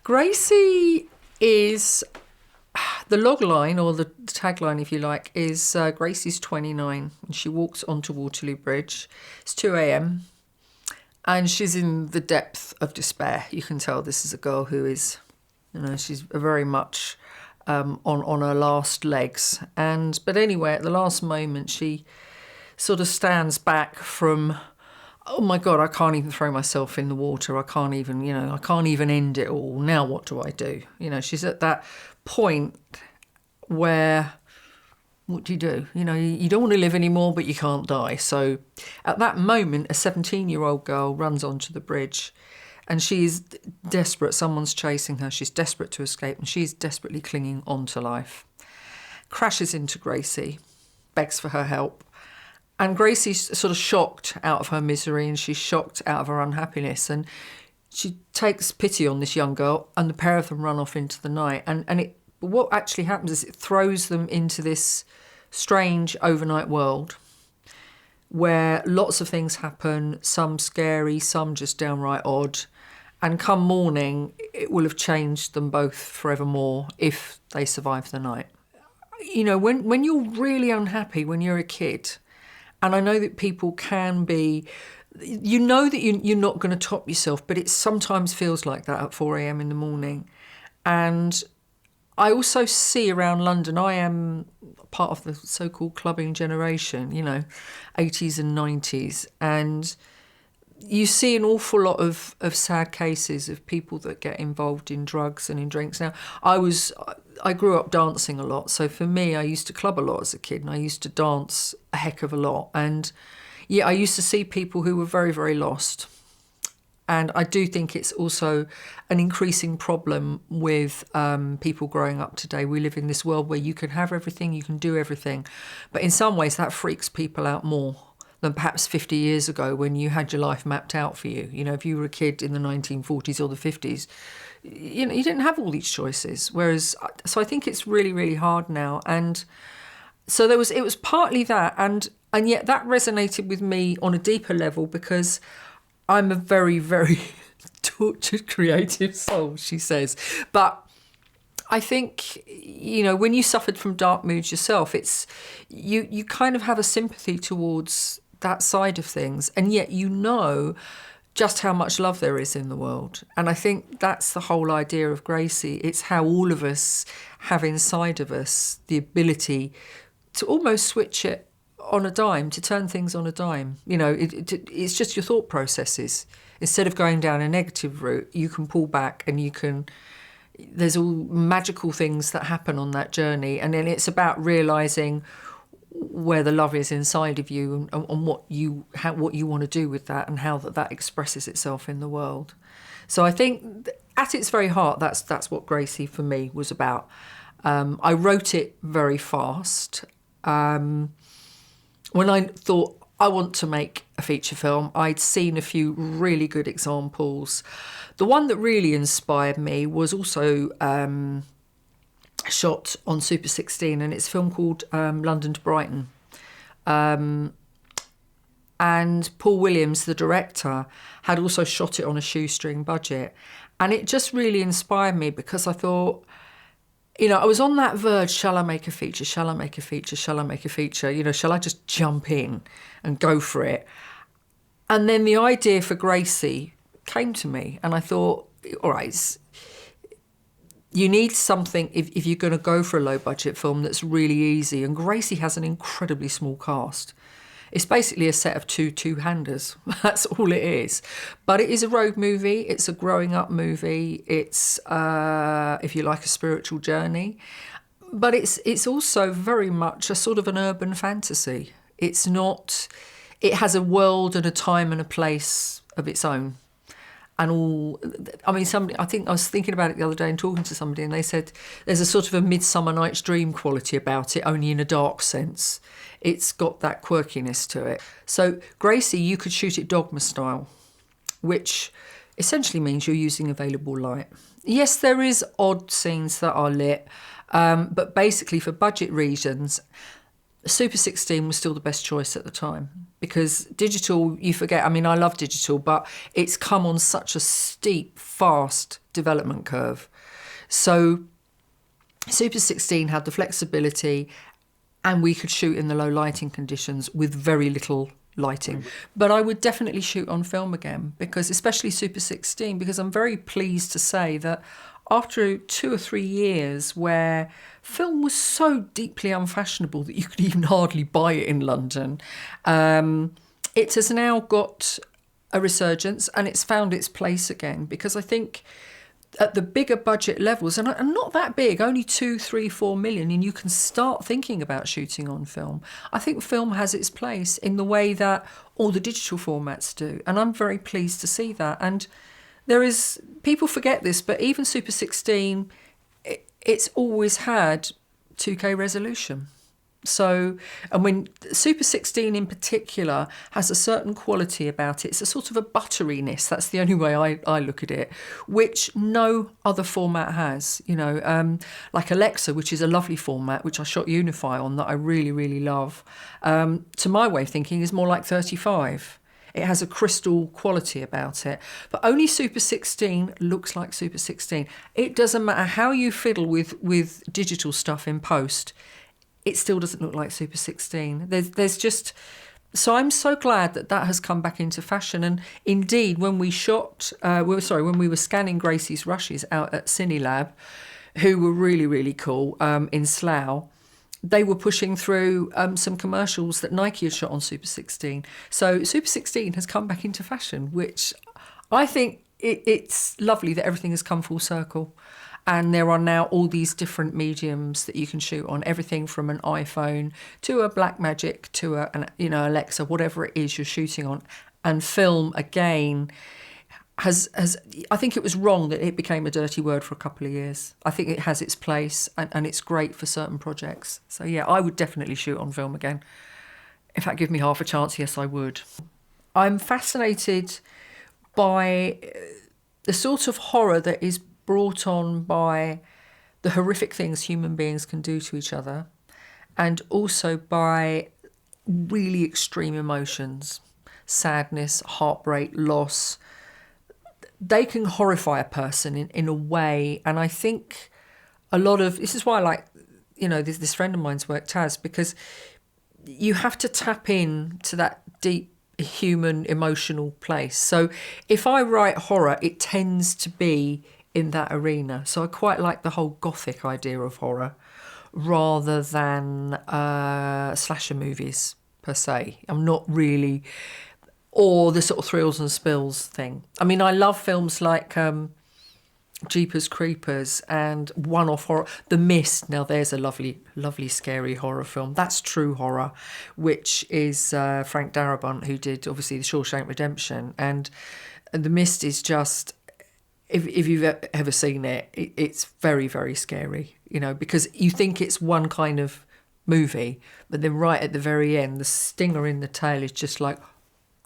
Gracie is the log line, or the tagline, if you like, is Gracie's 29 and she walks onto Waterloo Bridge. It's 2 a.m. and she's in the depth of despair. You can tell this is a girl who is, she's very much on her last legs. But anyway, at the last moment, she sort of stands back from, oh my God, I can't even throw myself in the water. I can't even end it all. Now what do I do? She's at that point where, what do? You don't want to live anymore, but you can't die. So at that moment, a 17-year-old girl runs onto the bridge and she's desperate. Someone's chasing her. She's desperate to escape and she's desperately clinging on to life. Crashes into Gracie, begs for her help. And Gracie's sort of shocked out of her misery and she's shocked out of her unhappiness. And she takes pity on this young girl and the pair of them run off into the night. But what actually happens is it throws them into this strange overnight world where lots of things happen, some scary, some just downright odd. And come morning, it will have changed them both forevermore if they survive the night. When you're really unhappy when you're a kid, and I know that people can be, that you're not going to top yourself, but it sometimes feels like that at 4 a.m. in the morning. And I also see around London, I am part of the so-called clubbing generation, 80s and 90s. And you see an awful lot of sad cases of people that get involved in drugs and in drinks. Now, I grew up dancing a lot. So for me, I used to club a lot as a kid and I used to dance a heck of a lot. And yeah, I used to see people who were very, very lost. And I do think it's also an increasing problem with people growing up today. We live in this world where you can have everything, you can do everything. But in some ways that freaks people out more than perhaps 50 years ago when you had your life mapped out for you. If you were a kid in the 1940s or the 50s, you didn't have all these choices. So I think it's really, really hard now. And so it was partly that. And yet that resonated with me on a deeper level because I'm a very, very tortured creative soul, she says. But I think, when you suffered from dark moods yourself, it's you kind of have a sympathy towards that side of things. And yet just how much love there is in the world. And I think that's the whole idea of Gracie. It's how all of us have inside of us the ability to almost switch it on a dime, to turn things on a dime. It's just your thought processes. Instead of going down a negative route, you can pull back and there's all magical things that happen on that journey. And then it's about realising where the love is inside of you and what you want to do with that and how that expresses itself in the world. So I think at its very heart, that's what Gracie for me was about. I wrote it very fast. When I thought I want to make a feature film, I'd seen a few really good examples. The one that really inspired me was also shot on Super 16, and it's a film called London to Brighton. And Paul Williams, the director, had also shot it on a shoestring budget. And it just really inspired me because I thought, I was on that verge, shall I make a feature? Shall I make a feature? Shall I make a feature? Shall I just jump in and go for it? And then the idea for Gracie came to me and I thought, all right, you need something if you're going to go for a low-budget film that's really easy. And Gracie has an incredibly small cast. It's basically a set of two-handers. That's all it is. But it is a road movie. It's a growing-up movie. It's, if you like, a spiritual journey. But it's also very much a sort of an urban fantasy. It's not... It has a world and a time and a place of its own. I think I was thinking about it the other day and talking to somebody, and they said there's a sort of a Midsummer Night's Dream quality about it, only in a dark sense. It's got that quirkiness to it. So Gracie, you could shoot it dogma style, which essentially means you're using available light. Yes, there is odd scenes that are lit, but basically for budget reasons, Super 16 was still the best choice at the time because digital, you forget, I love digital, but it's come on such a steep, fast development curve. So Super 16 had the flexibility, and we could shoot in the low lighting conditions with very little lighting. But I would definitely shoot on film again, because especially Super 16, because I'm very pleased to say that after 2 or 3 years where film was so deeply unfashionable that you could even hardly buy it in London, it has now got a resurgence and it's found its place again, because I think at the bigger budget levels, and not that big, only 2, 3, 4 million, and you can start thinking about shooting on film. I think film has its place in the way that all the digital formats do, and I'm very pleased to see that. And people forget this, but even Super 16, it's always had 2K resolution. So, and when Super 16 in particular has a certain quality about it, it's a sort of a butteriness, that's the only way I look at it, which no other format has, like Alexa, which is a lovely format, which I shot Unify on, that I really, really love, to my way of thinking is more like 35. It has a crystal quality about it. But only Super 16 looks like Super 16. It doesn't matter how you fiddle with digital stuff in post, it still doesn't look like Super 16. There's just... So I'm so glad that has come back into fashion. And indeed, when we when we were scanning Gracie's rushes out at CineLab, who were really, really cool, in Slough, they were pushing through some commercials that Nike had shot on Super 16. So Super 16 has come back into fashion, which I think it's lovely that everything has come full circle. And there are now all these different mediums that you can shoot on, everything from an iPhone to a Blackmagic to an Alexa, whatever it is you're shooting on. And film, again, has I think it was wrong that it became a dirty word for a couple of years. I think it has its place, and it's great for certain projects. So, yeah, I would definitely shoot on film again. In fact, give me half a chance, yes, I would. I'm fascinated by the sort of horror that is brought on by the horrific things human beings can do to each other, and also by really extreme emotions, sadness, heartbreak, loss. They can horrify a person in a way, and I think a lot of... This is why I like, this friend of mine's work, Taz, because you have to tap in to that deep human emotional place. So if I write horror, it tends to be in that arena. So I quite like the whole Gothic idea of horror rather than slasher movies per se. I'm not really... Or the sort of thrills and spills thing. I mean, I love films like Jeepers Creepers and one-off horror. The Mist, now there's a lovely, lovely scary horror film. That's true horror, which is Frank Darabont, who did, obviously, The Shawshank Redemption. And The Mist is just... If you've ever seen it, it's very, very scary, because you think it's one kind of movie, but then right at the very end, the stinger in the tail is just like,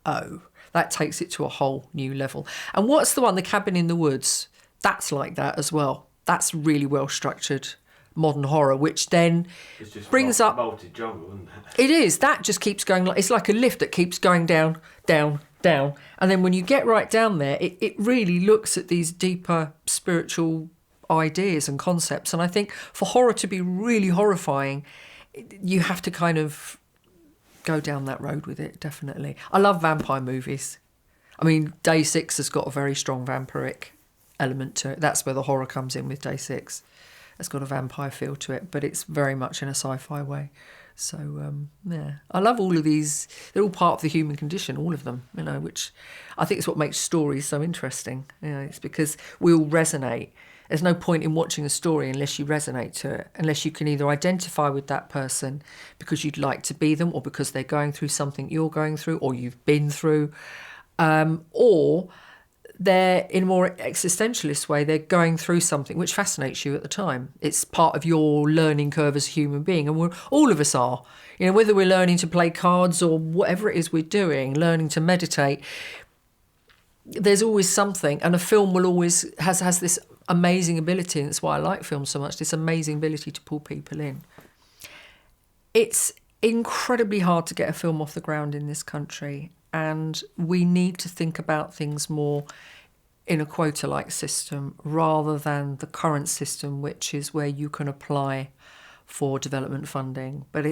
oh, that takes it to a whole new level. And what's the one, The Cabin in the Woods? That's like that as well. That's really well structured modern horror, which then it's just brings up... multi-genre, isn't it? It is. That just keeps going. It's like a lift that keeps going down, down, down. And then when you get right down there, it really looks at these deeper spiritual ideas and concepts. And I think for horror to be really horrifying, you have to kind of go down that road with it, definitely. I love vampire movies. I mean, Day 6 has got a very strong vampiric element to it. That's where the horror comes in with Day 6. It's got a vampire feel to it, but it's very much in a sci-fi way. So, yeah. I love all of these. They're all part of the human condition, all of them, which I think is what makes stories so interesting. It's because we all resonate. There's no point in watching a story unless you resonate to it, unless you can either identify with that person because you'd like to be them, or because they're going through something you're going through or you've been through, or they're, in a more existentialist way, they're going through something which fascinates you at the time. It's part of your learning curve as a human being, and all of us are. Whether we're learning to play cards or whatever it is we're doing, learning to meditate, there's always something, and a film will always has this amazing ability, and that's why I like films so much, this amazing ability to pull people in. It's incredibly hard to get a film off the ground in this country, and we need to think about things more in a quota-like system rather than the current system, which is where you can apply for development funding. But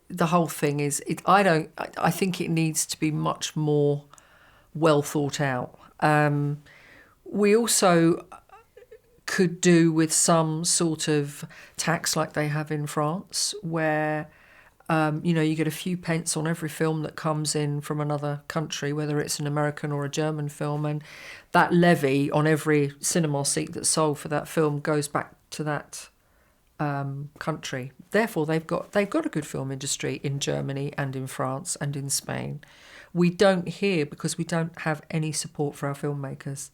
the whole thing is, I think it needs to be much more well thought out. We also could do with some sort of tax like they have in France, where you get a few pence on every film that comes in from another country, whether it's an American or a German film, and that levy on every cinema seat that's sold for that film goes back to that country. Therefore, they've got a good film industry in Germany and in France and in Spain. We don't here because we don't have any support for our filmmakers.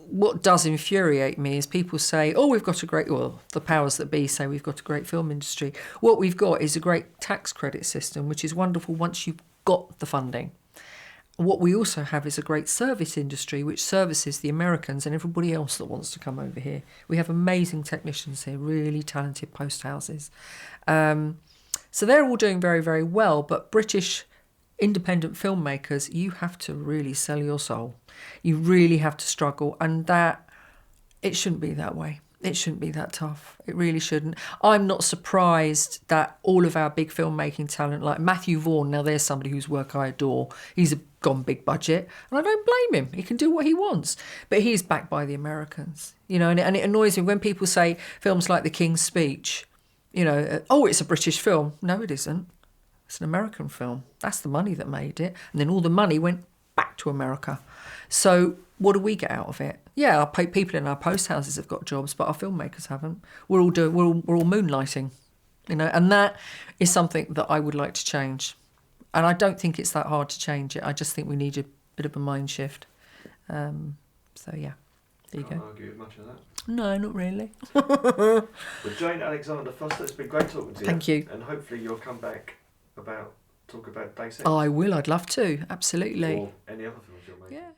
What does infuriate me is people say, we've got the powers that be say we've got a great film industry. What we've got is a great tax credit system, which is wonderful once you've got the funding. What we also have is a great service industry, which services the Americans and everybody else that wants to come over here. We have amazing technicians here, really talented post houses. So they're all doing very, very well, but British independent filmmakers, you have to really sell your soul. You really have to struggle, and that it shouldn't be that way. It shouldn't be that tough. It really shouldn't. I'm not surprised that all of our big filmmaking talent, like Matthew Vaughn, now there's somebody whose work I adore. He's gone big budget, and I don't blame him. He can do what he wants. But he's backed by the Americans, and it annoys me when people say films like The King's Speech, it's a British film. No, it isn't. It's an American film. That's the money that made it. And then all the money went back to America. So what do we get out of it? Yeah, our people in our post houses have got jobs, but our filmmakers haven't. We're all moonlighting, and that is something that I would like to change. And I don't think it's that hard to change it. I just think we need a bit of a mind shift. So yeah, there you go. Can't argue with much of that. No, not really. Well, Jane Alexander Foster, it's been great talking to you. Thank you. And hopefully you'll come back talk about Day 6. I will. I'd love to. Absolutely. Or any other films you're making. Yeah.